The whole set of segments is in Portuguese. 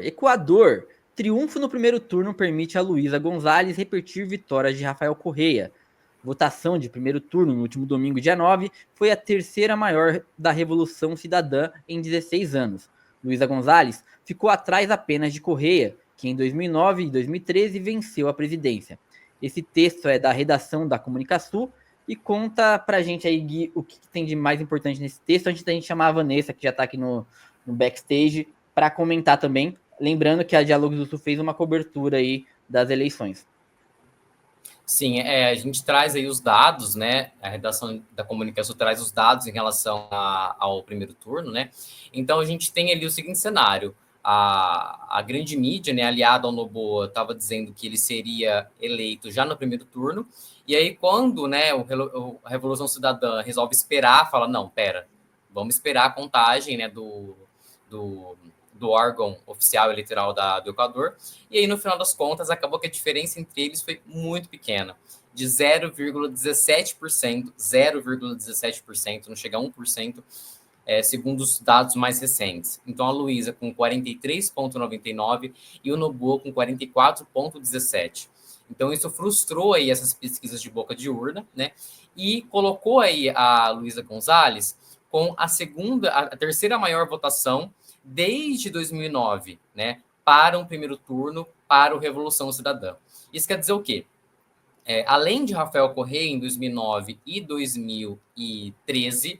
Equador. Triunfo no primeiro turno permite a Luísa Gonzalez repetir vitórias de Rafael Correa. Votação de primeiro turno no último domingo, dia 9, foi a terceira maior da Revolução Cidadã em 16 anos. Luísa Gonzalez ficou atrás apenas de Correa, que em 2009 e 2013 venceu a presidência. Esse texto é da redação da Comunicação e conta pra gente aí, Gui, o que tem de mais importante nesse texto, antes da gente chamar a Vanessa, que já tá aqui no backstage, para comentar também. Lembrando que a Diálogos do Sul fez uma cobertura aí das eleições. Sim, a gente traz aí os dados, né? A redação da Comunicação traz os dados em relação ao primeiro turno, né? Então, a gente tem ali o seguinte cenário. A grande mídia, né, aliada ao Noboa, estava dizendo que ele seria eleito já no primeiro turno. E aí, quando, né, a Revolução Cidadã resolve esperar, fala, não, pera, vamos esperar a contagem, né, do órgão oficial eleitoral do Equador, e aí, no final das contas, acabou que a diferença entre eles foi muito pequena, de 0,17%, 0,17%, não chega a 1%, segundo os dados mais recentes. Então, a Luísa com 43,99% e o Noboa com 44,17%. Então, isso frustrou aí essas pesquisas de boca de urna, né? E colocou aí a Luísa Gonzalez com a terceira maior votação desde 2009, né, para um primeiro turno, para o Revolução Cidadã. Isso quer dizer o quê? Além de Rafael Correa em 2009 e 2013,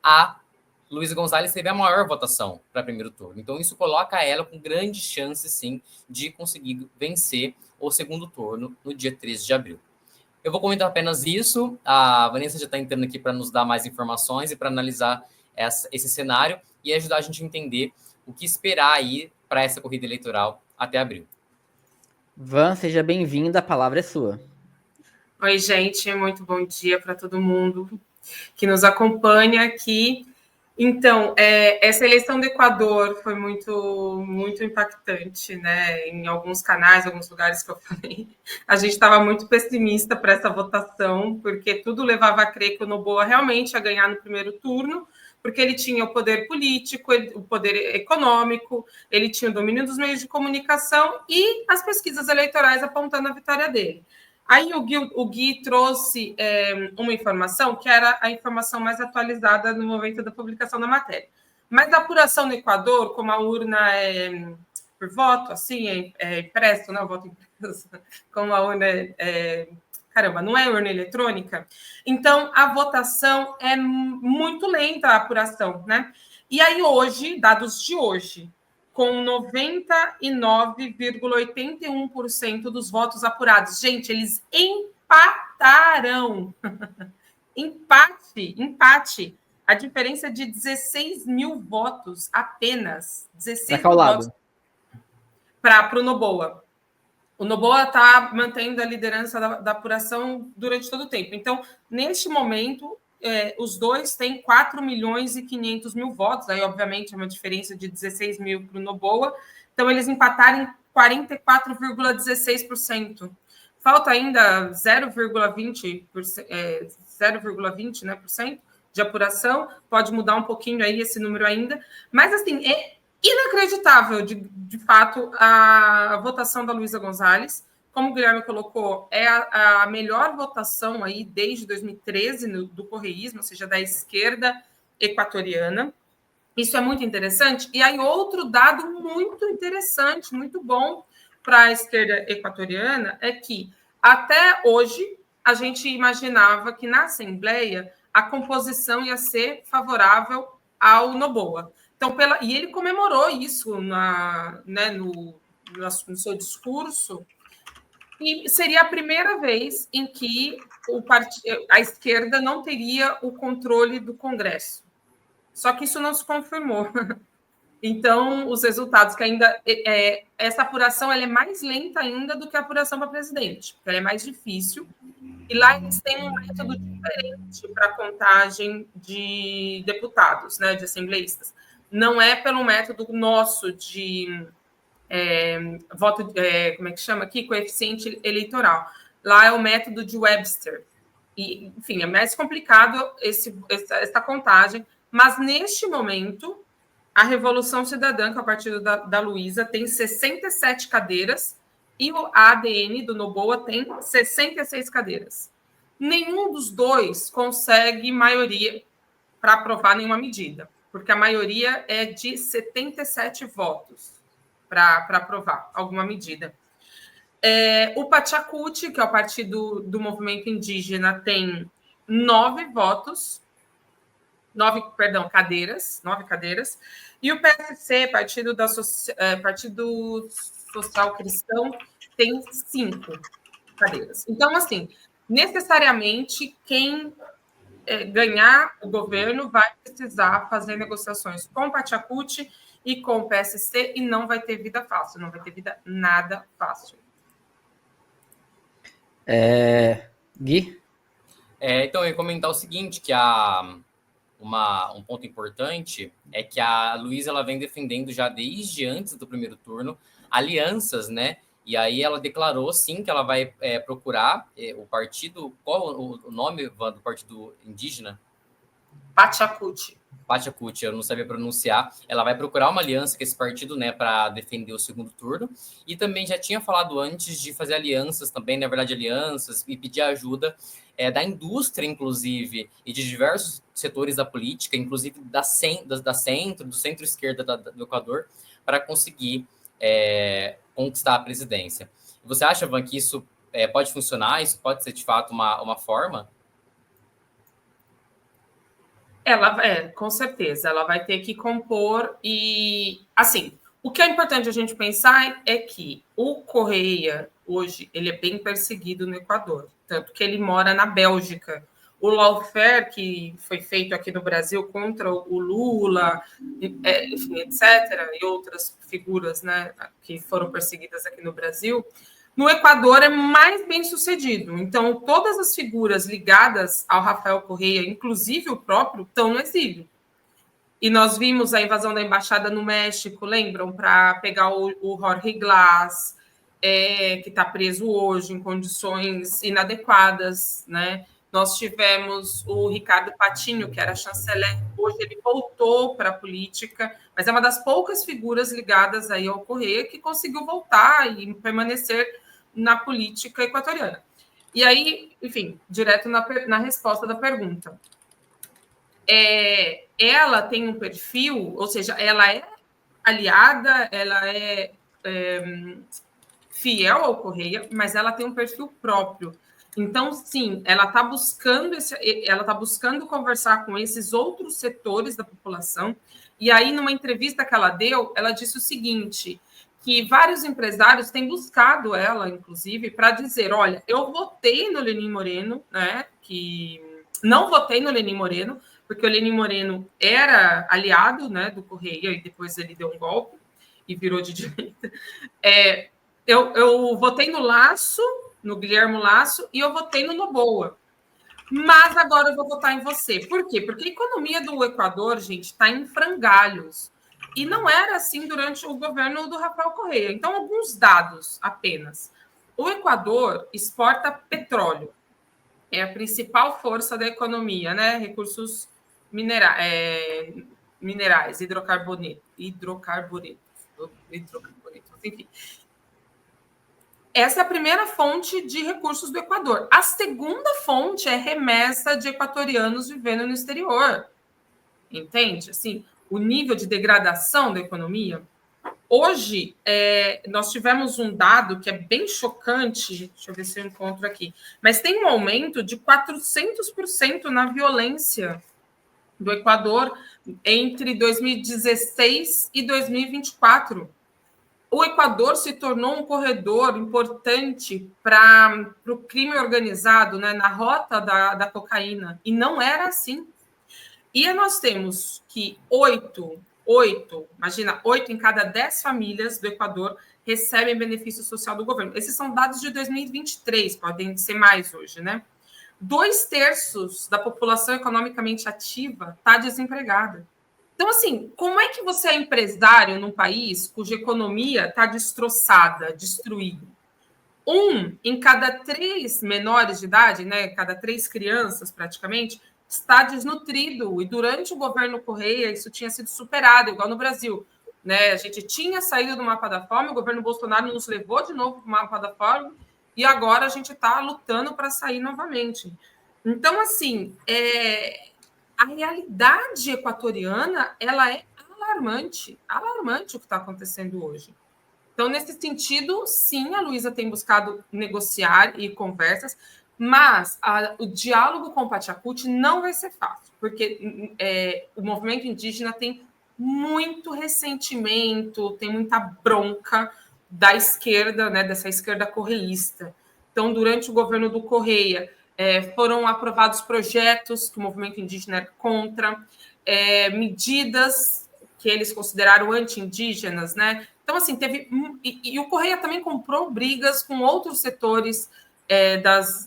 a Luísa Gonzalez teve a maior votação para primeiro turno. Então, isso coloca ela com grande chance, sim, de conseguir vencer o segundo turno no dia 13 de abril. Eu vou comentar apenas isso. A Vanessa já está entrando aqui para nos dar mais informações e para analisar esse cenário e ajudar a gente a entender o que esperar aí para essa corrida eleitoral até abril. Van, seja bem-vinda, a palavra é sua. Oi, gente, muito bom dia para todo mundo que nos acompanha aqui. Então, essa eleição do Equador foi muito, muito impactante, né? Em alguns canais, alguns lugares que eu falei, a gente estava muito pessimista para essa votação, porque tudo levava a crer que o Noboa realmente ia ganhar no primeiro turno, porque ele tinha o poder político, o poder econômico, ele tinha o domínio dos meios de comunicação e as pesquisas eleitorais apontando a vitória dele. Aí o Gui trouxe uma informação que era a informação mais atualizada no momento da publicação da matéria. Mas a apuração no Equador, como a urna é por voto, assim, é impresso, né? O voto impresso, como a urna não é urna eletrônica. Então, a votação é muito lenta, a apuração, né? E aí, hoje, dados de hoje, com 99,81% dos votos apurados. Gente, eles empataram. Empate. A diferença é de 16 mil votos apenas. 16 mil votos para o Noboa. O Noboa está mantendo a liderança da apuração durante todo o tempo. Então, neste momento, os dois têm 4 milhões e 500 mil votos. Aí, obviamente, é uma diferença de 16 mil para o Noboa. Então, eles empataram em 44,16%. Falta ainda 0,20%, né, de apuração. Pode mudar um pouquinho aí esse número ainda. Mas, assim, é inacreditável, de fato, a votação da Luísa Gonzalez. Como o Guilherme colocou, é a melhor votação aí desde 2013 do correísmo, ou seja, da esquerda equatoriana. Isso é muito interessante. E aí, outro dado muito interessante, muito bom para a esquerda equatoriana é que, até hoje, a gente imaginava que na Assembleia a composição ia ser favorável ao Noboa. Então, e ele comemorou isso no seu discurso, e seria a primeira vez em que a esquerda não teria o controle do Congresso. Só que isso não se confirmou. Então, os resultados que ainda... essa apuração ela é mais lenta ainda do que a apuração para presidente, porque ela é mais difícil. E lá eles têm um método diferente para a contagem de deputados, né, de assembleístas. Não é pelo método nosso de voto, como é que chama aqui? Coeficiente eleitoral. Lá é o método de Webster. E, enfim, é mais complicado essa contagem, mas neste momento A Revolução Cidadã, que é o partido da Luísa, tem 67 cadeiras e o ADN do Noboa tem 66 cadeiras. Nenhum dos dois consegue maioria para aprovar nenhuma medida, porque a maioria é de 77 votos para aprovar alguma medida. O Pachacuti, que é o partido do movimento indígena, tem 9 cadeiras, e o PSC, Partido Social Cristão, tem 5 cadeiras. Então, assim, necessariamente, quem ganhar o governo vai precisar fazer negociações com o Pachacuti e com o PSC, e não vai ter vida fácil, não vai ter vida nada fácil. Gui? Então, eu ia comentar o seguinte, que um ponto importante é que a Luísa ela vem defendendo já desde antes do primeiro turno alianças, né? E aí ela declarou, sim, que ela vai procurar o partido... Qual o nome do partido indígena? Pachacuti. Pachacuti, eu não sabia pronunciar. Ela vai procurar uma aliança com esse partido, né, para defender o segundo turno. E também já tinha falado antes de fazer alianças também, na verdade, alianças, e pedir ajuda da indústria, inclusive, e de diversos setores da política, inclusive do centro-esquerda do Equador, para conseguir conquistar a presidência. Você acha, Van, que isso pode funcionar? Isso pode ser, de fato, uma forma? Com certeza, ela vai ter que compor e, assim, o que é importante a gente pensar é que o Correia, hoje, ele é bem perseguido no Equador, tanto que ele mora na Bélgica. O lawfare que foi feito aqui no Brasil contra o Lula, enfim, etc., e outras figuras, né, que foram perseguidas aqui no Brasil, no Equador é mais bem sucedido. Então, todas as figuras ligadas ao Rafael Correia, inclusive o próprio, estão no exílio. E nós vimos a invasão da embaixada no México, lembram? Para pegar o Jorge Glass, que está preso hoje em condições inadequadas, né? Nós tivemos o Ricardo Patinho, que era chanceler, hoje ele voltou para a política, mas é uma das poucas figuras ligadas aí ao Correia que conseguiu voltar e permanecer na política equatoriana. E aí, enfim, direto na resposta da pergunta. Ela tem um perfil, ou seja, ela é aliada, ela é fiel ao Correia, mas ela tem um perfil próprio. Então, sim, ela está buscando conversar com esses outros setores da população. E aí, numa entrevista que ela deu, ela disse o seguinte, que vários empresários têm buscado ela, inclusive, para dizer, olha, eu votei no Lenin Moreno, né? Que não votei no Lenin Moreno, porque o Lenin Moreno era aliado, né, do Correia, e depois ele deu um golpe e virou de direita. Eu votei no Lasso, no Guilherme Lasso, e eu votei no Noboa. Mas agora eu vou votar em você. Por quê? Porque a economia do Equador, gente, está em frangalhos. E não era assim durante o governo do Rafael Correia. Então, alguns dados apenas. O Equador exporta petróleo. É a principal força da economia, né? Recursos minerais, hidrocarbonetos, enfim. Essa é a primeira fonte de recursos do Equador. A segunda fonte é remessa de equatorianos vivendo no exterior. Entende? Assim, o nível de degradação da economia. Hoje, nós tivemos um dado que é bem chocante, deixa eu ver se eu encontro aqui, mas tem um aumento de 400% na violência do Equador entre 2016 e 2024. O Equador se tornou um corredor importante para o crime organizado, né, na rota da cocaína, e não era assim. E nós temos que 8 em cada 10 famílias do Equador recebem benefício social do governo. Esses são dados de 2023, podem ser mais hoje, né? 2/3 da população economicamente ativa está desempregada. Então, assim, como é que você é empresário num país cuja economia está destroçada, destruída? 1 em cada 3 menores de idade, né, cada 3 crianças praticamente, está desnutrido, e durante o governo Correia isso tinha sido superado, igual no Brasil. Né? A gente tinha saído do mapa da fome, o governo Bolsonaro nos levou de novo para o mapa da fome, e agora a gente está lutando para sair novamente. Então, assim, a realidade equatoriana ela é alarmante o que está acontecendo hoje. Então, nesse sentido, sim, a Luísa tem buscado negociar e conversas, mas o diálogo com o Pachacuti não vai ser fácil, porque o movimento indígena tem muito ressentimento, tem muita bronca da esquerda, né, dessa esquerda correísta. Então, durante o governo do Correia, foram aprovados projetos que o movimento indígena era contra, medidas que eles consideraram anti-indígenas, né? Então, assim, teve... E o Correia também comprou brigas com outros setores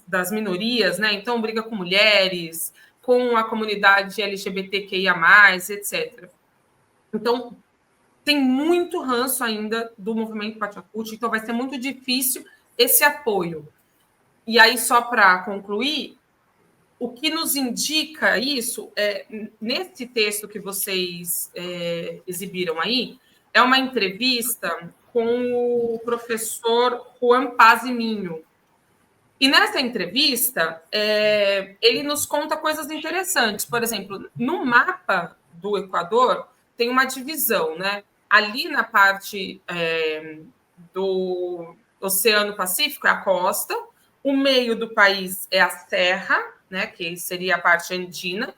das minorias, né? Então, briga com mulheres, com a comunidade LGBTQIA+, etc. Então, tem muito ranço ainda do movimento Pachacuti, então vai ser muito difícil esse apoio. E aí, só para concluir, o que nos indica isso, nesse texto que vocês exibiram aí, é uma entrevista com o professor Juan Paz e Minho. E nessa entrevista, ele nos conta coisas interessantes. Por exemplo, no mapa do Equador, tem uma divisão, né? Ali na parte do Oceano Pacífico é a costa, o meio do país é a serra, né? Que seria a parte andina,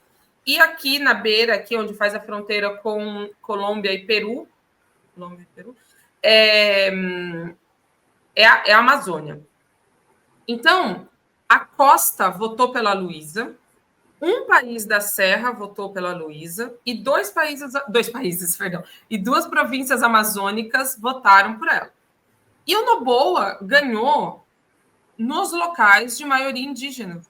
e aqui na beira, aqui onde faz a fronteira com Colômbia e Peru, é a Amazônia. Então, a costa votou pela Luísa, um país da Serra votou pela Luísa e duas províncias amazônicas votaram por ela. E o Noboa ganhou nos locais de maioria indígena.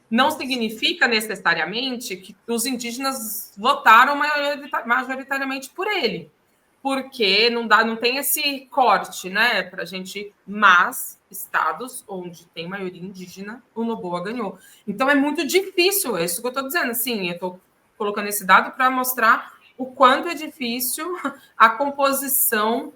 Não significa necessariamente que os indígenas votaram majoritariamente por ele, porque não tem esse corte, né, para a gente. Mas estados onde tem maioria indígena, o Noboa ganhou. Então é muito difícil, é isso que eu estou dizendo. Assim, eu estou colocando esse dado para mostrar o quanto é difícil a composição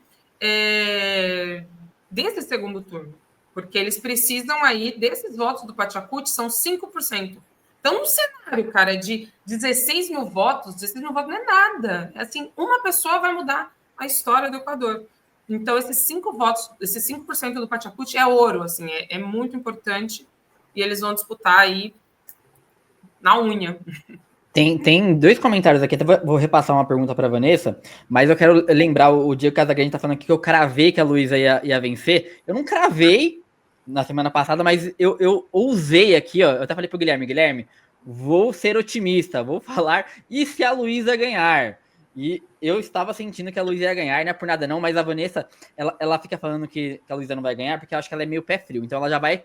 desse segundo turno, porque eles precisam aí desses votos do Pachacuti, são 5%. Então, um cenário, cara, de 16 mil votos não é nada. Assim, uma pessoa vai mudar a história do Equador. Então, esses 5% do Pachacuti é ouro, assim, é muito importante, e eles vão disputar aí na unha. Tem dois comentários aqui, até vou repassar uma pergunta para a Vanessa, mas eu quero lembrar o Diego Casagrande tá falando aqui que eu cravei que a Luísa ia vencer. Eu não cravei na semana passada, mas eu ousei aqui, ó. Eu até falei pro Guilherme, vou ser otimista, vou falar, e se a Luísa ganhar? E eu estava sentindo que a Luísa ia ganhar, não é por nada não, mas a Vanessa, ela fica falando que a Luísa não vai ganhar, porque eu acho que ela é meio pé frio, então ela já vai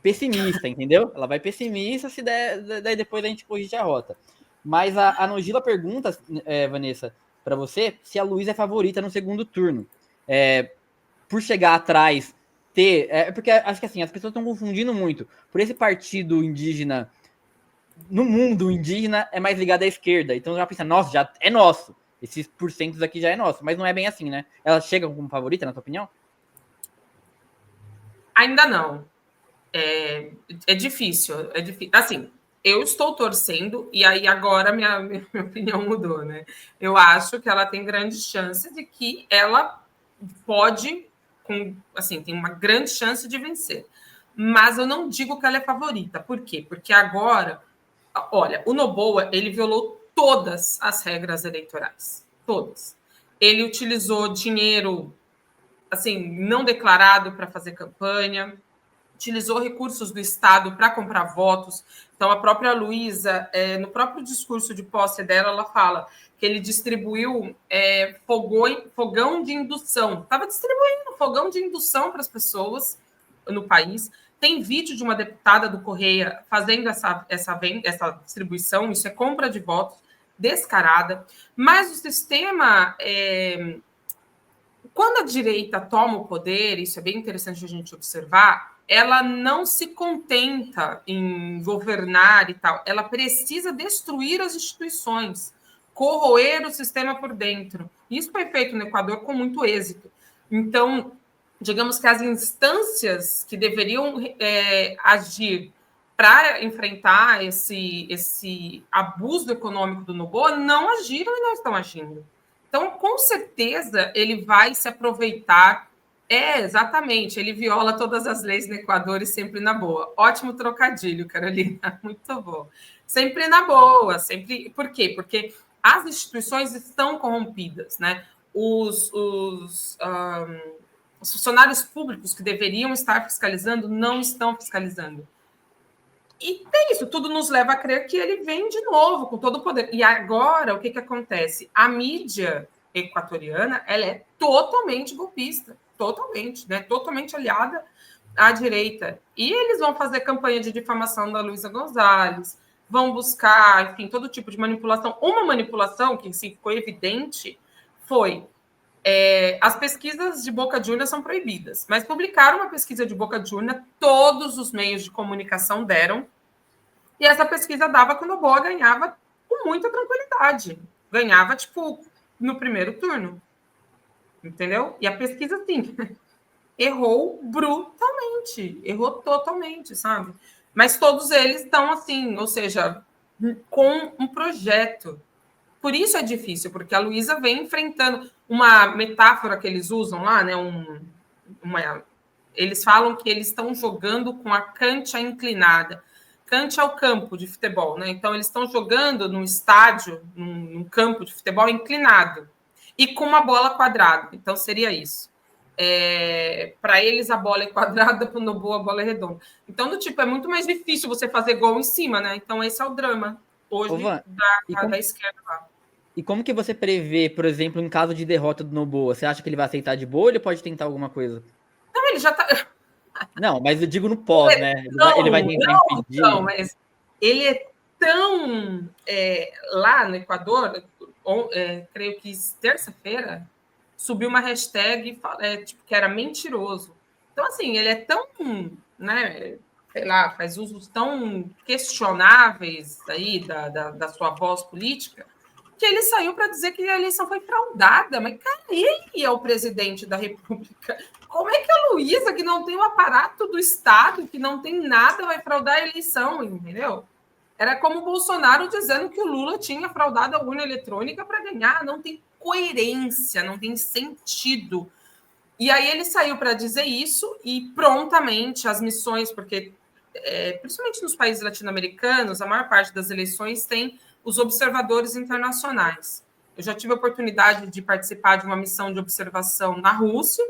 pessimista, entendeu? Ela vai pessimista, se der, daí depois a gente corrige a rota. Mas a Nogila pergunta, Vanessa, para você, se a Luísa é favorita no segundo turno. Por chegar atrás, porque acho que assim, as pessoas estão confundindo muito. Por esse partido indígena, no mundo indígena, é mais ligado à esquerda. Então já pensa, nossa, já é nosso. Esses porcentos aqui já é nosso. Mas não é bem assim, né? Ela chega como favorita, na tua opinião? Ainda não. É difícil. Assim, eu estou torcendo, e aí agora minha opinião mudou, né? Eu acho que ela tem grande chance de que ela pode, tem uma grande chance de vencer. Mas eu não digo que ela é favorita. Por quê? Porque agora, olha, o Noboa, ele violou todas as regras eleitorais. Todas. Ele utilizou dinheiro, assim, não declarado para fazer campanha, utilizou recursos do Estado para comprar votos. Então, a própria Luísa, no próprio discurso de posse dela, ela fala que ele distribuiu fogão de indução. Estava distribuindo fogão de indução para as pessoas no país. Tem vídeo de uma deputada do Correia fazendo essa distribuição, isso é compra de votos descarada. Mas o sistema... quando a direita toma o poder, isso é bem interessante a gente observar, ela não se contenta em governar e tal, ela precisa destruir as instituições, corroer o sistema por dentro. Isso foi feito no Equador com muito êxito. Então, digamos que as instâncias que deveriam agir para enfrentar esse abuso econômico do Noboa não agiram e não estão agindo. Então, com certeza, ele vai se aproveitar. Exatamente. Ele viola todas as leis no Equador e sempre na boa. Ótimo trocadilho, Carolina. Muito bom. Sempre na boa. Sempre. Por quê? Porque as instituições estão corrompidas, né? Os funcionários públicos que deveriam estar fiscalizando não estão fiscalizando. E é isso, tudo nos leva a crer que ele vem de novo com todo o poder. E agora, o que acontece? A mídia equatoriana, ela é totalmente golpista, totalmente, né? Totalmente aliada à direita. E eles vão fazer campanha de difamação da Luísa Gonzalez, vão buscar, enfim, todo tipo de manipulação. Uma manipulação que sim, ficou evidente foi as pesquisas de boca de urna são proibidas, mas publicaram uma pesquisa de boca de urna, todos os meios de comunicação deram, e essa pesquisa dava que o Noboa ganhava com muita tranquilidade. Ganhava, tipo, no primeiro turno. Entendeu? E a pesquisa, sim, errou brutalmente, errou totalmente, sabe? Mas todos eles estão assim, ou seja, com um projeto. Por isso é difícil, porque a Luísa vem enfrentando uma metáfora que eles usam lá, né? Eles falam que eles estão jogando com a cancha inclinada. Cancha é o campo de futebol, né? Então, eles estão jogando num estádio, num campo de futebol inclinado e com uma bola quadrada. Então, seria isso. Para eles, a bola é quadrada, para o Noboa, a bola é redonda. Então, do tipo, é muito mais difícil você fazer gol em cima, né? Então, esse é o drama hoje da esquerda lá. E como que você prevê, por exemplo, em caso de derrota do Noboa? Você acha que ele vai aceitar de boa ou ele pode tentar alguma coisa? Não, ele já tá... Não, mas eu digo no pós, né? Ele vai tentar impedir. Não, mas ele é tão... lá no Equador, creio que terça-feira, subiu uma hashtag tipo, que era mentiroso. Então, assim, ele é tão, né, sei lá, faz usos tão questionáveis aí da sua voz política, que ele saiu para dizer que a eleição foi fraudada. Mas, cara, ele é o presidente da República. Como é que a Luísa, que não tem o aparato do Estado, que não tem nada, vai fraudar a eleição, entendeu? Era como o Bolsonaro dizendo que o Lula tinha fraudado a urna eletrônica para ganhar. Não tem coerência, não tem sentido. E aí ele saiu para dizer isso e prontamente as missões, porque principalmente nos países latino-americanos, a maior parte das eleições tem os observadores internacionais. Eu já tive a oportunidade de participar de uma missão de observação na Rússia,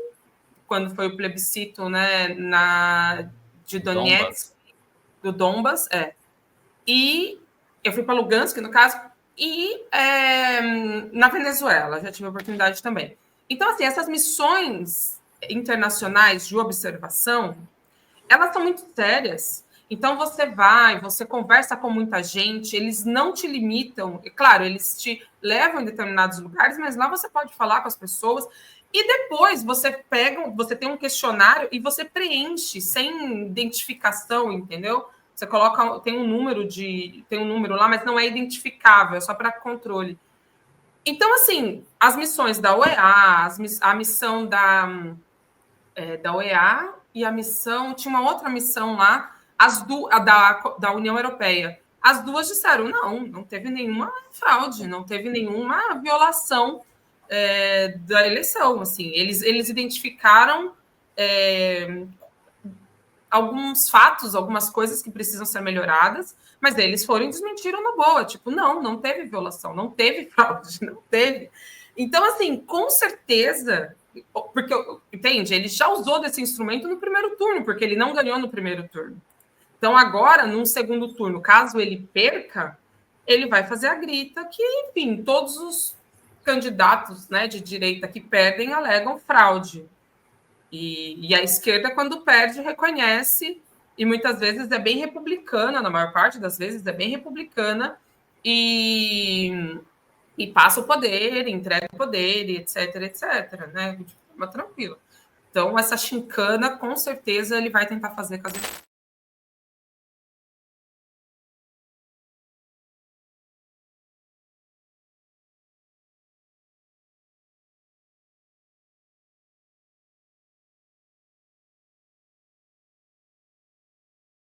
quando foi o plebiscito, né, de Donetsk, do Donbas, e eu fui para Lugansk, no caso, e na Venezuela, já tive a oportunidade também. Então, assim, essas missões internacionais de observação, elas são muito sérias. Então, você conversa com muita gente, eles não te limitam. Claro, eles te levam em determinados lugares, mas lá você pode falar com as pessoas. E depois você tem um questionário e você preenche sem identificação, entendeu? Você coloca, tem um número lá, mas não é identificável, é só para controle. Então, assim, as missões da OEA, a missão da OEA e a missão, tinha uma outra missão lá, da União Europeia. As duas disseram, não teve nenhuma fraude, não teve nenhuma violação da eleição. Assim, eles identificaram alguns fatos, algumas coisas que precisam ser melhoradas, mas eles foram e desmentiram na boa. Tipo, não teve violação, não teve fraude, não teve. Então, assim, com certeza, porque, entende, ele já usou desse instrumento no primeiro turno, porque ele não ganhou no primeiro turno. Então, agora, num segundo turno, caso ele perca, ele vai fazer a grita que, enfim, todos os candidatos, né, de direita que perdem alegam fraude. E a esquerda, quando perde, reconhece, e muitas vezes é bem republicana, na maior parte das vezes é bem republicana, e passa o poder, entrega o poder, etc, né, de forma tranquila. Então, essa chincana, com certeza, ele vai tentar fazer caso